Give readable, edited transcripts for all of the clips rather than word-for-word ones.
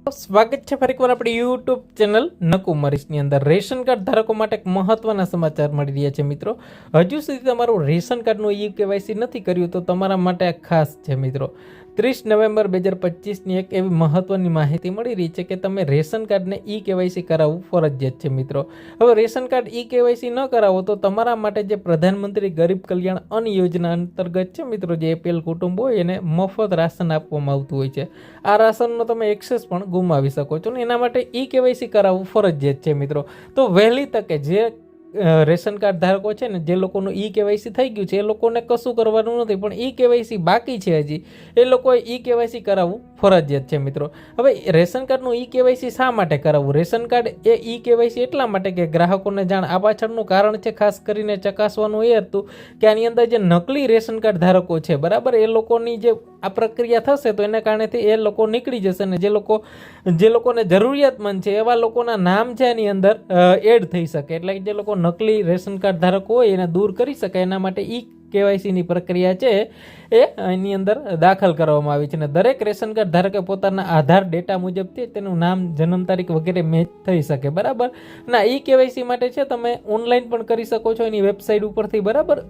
સ્વાગત છે ફરીકવાર આપણી યુટ્યુબ ચેનલ નકુમરીશની અંદર રેશન કાર્ડ ધારકો માટે એક મહત્વના સમાચાર મળી રહ્યા છે મિત્રો. હજુ સુધી તમારું રેશન કાર્ડનું ઈ કેવાયસી નથી કર્યું તો તમારા માટે આ ખાસ છે મિત્રો. 30 નવેમ્બર 2025ની એક એવી મહત્વની માહિતી મળી રહી છે કે તમે રેશન કાર્ડને ઈ કેવાયસી કરાવવું ફરજિયાત છે મિત્રો. હવે રેશન કાર્ડ ઈ કેવાયસી ન કરાવો તો તમારા માટે જે પ્રધાનમંત્રી ગરીબ કલ્યાણ અન્ન યોજના અંતર્ગત છે મિત્રો, જે એપીએલ કુટુંબ હોય એને મફત રાશન આપવામાં આવતું હોય છે. આ રાશનનો તમે એક્સેસ પણ ગુમાવી શકો છો ને એના માટે ઈ કેવાયસી કરાવવું ફરજિયાત છે મિત્રો. તો વહેલી તકે જે રેશન કાર્ડ ધારકો છે ને, જે લોકોનું ઈ કેવાયસી થઈ ગયું છે એ લોકોને કશું કરવાનું નથી, પણ ઈ કેવાયસી બાકી છે હજી, એ લોકોએ ઈ કેવાયસી કરાવવું ફરજિયાત છે મિત્રો. હવે રેશન કાર્ડનું ઈ કેવાયસી શા માટે કરાવવું? રેશન કાર્ડ એ ઈ કેવાયસી એટલા માટે કે ગ્રાહકોને જાણ. આ પાછળનું કારણ છે ખાસ કરીને ચકાસવાનું એ હતું કે આની અંદર જે નકલી રેશન કાર્ડ ધારકો છે બરાબર, એ લોકોની જે આ પ્રક્રિયા થશે તો એના કારણેથી એ લોકો નીકળી જશે ને જે લોકોને જરૂરિયાતમંદ છે એવા લોકોના નામ છે એની અંદર એડ થઈ શકે. એટલે જે લોકો નકલી રેશન કાર્ડ ધારકો હોય એને દૂર કરી શકાય એના માટે ઈ કેવાયસીની પ્રક્રિયા છે એ એની અંદર દાખલ કરવામાં આવી છે. અને દરેક રેશન કાર્ડ ધારકે પોતાના આધાર ડેટા મુજબથી તેનું નામ, જન્મ તારીખ વગેરે મેચ થઈ શકે બરાબર. ના ઈ કેવાયસી માટે છે તમે ઓનલાઈન પણ કરી શકો છો એની વેબસાઇટ ઉપરથી બરાબર.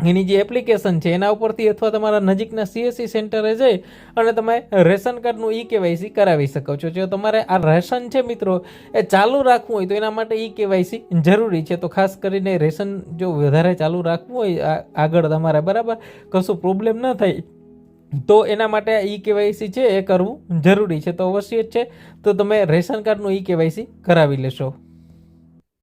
એની જે એપ્લિકેશન છે એના ઉપરથી અથવા તમારા નજીકના સીએસસી સેન્ટરે જઈ અને તમે રેશન કાર્ડનું ઈ કેવાયસી કરાવી શકો છો. જો તમારે આ રેશન છે મિત્રો એ ચાલુ રાખવું હોય તો એના માટે ઈ કેવાયસી જરૂરી છે. તો ખાસ કરીને રેશન જો વધારે ચાલુ રાખવું હોય આગળ તમારે બરાબર, કશું પ્રોબ્લેમ ન થાય તો એના માટે ઈ કેવાયસી છે એ કરવું જરૂરી છે. તો અવશ્ય જ છે તો તમે રેશન કાર્ડનું ઈ કેવાયસી કરાવી લેશો.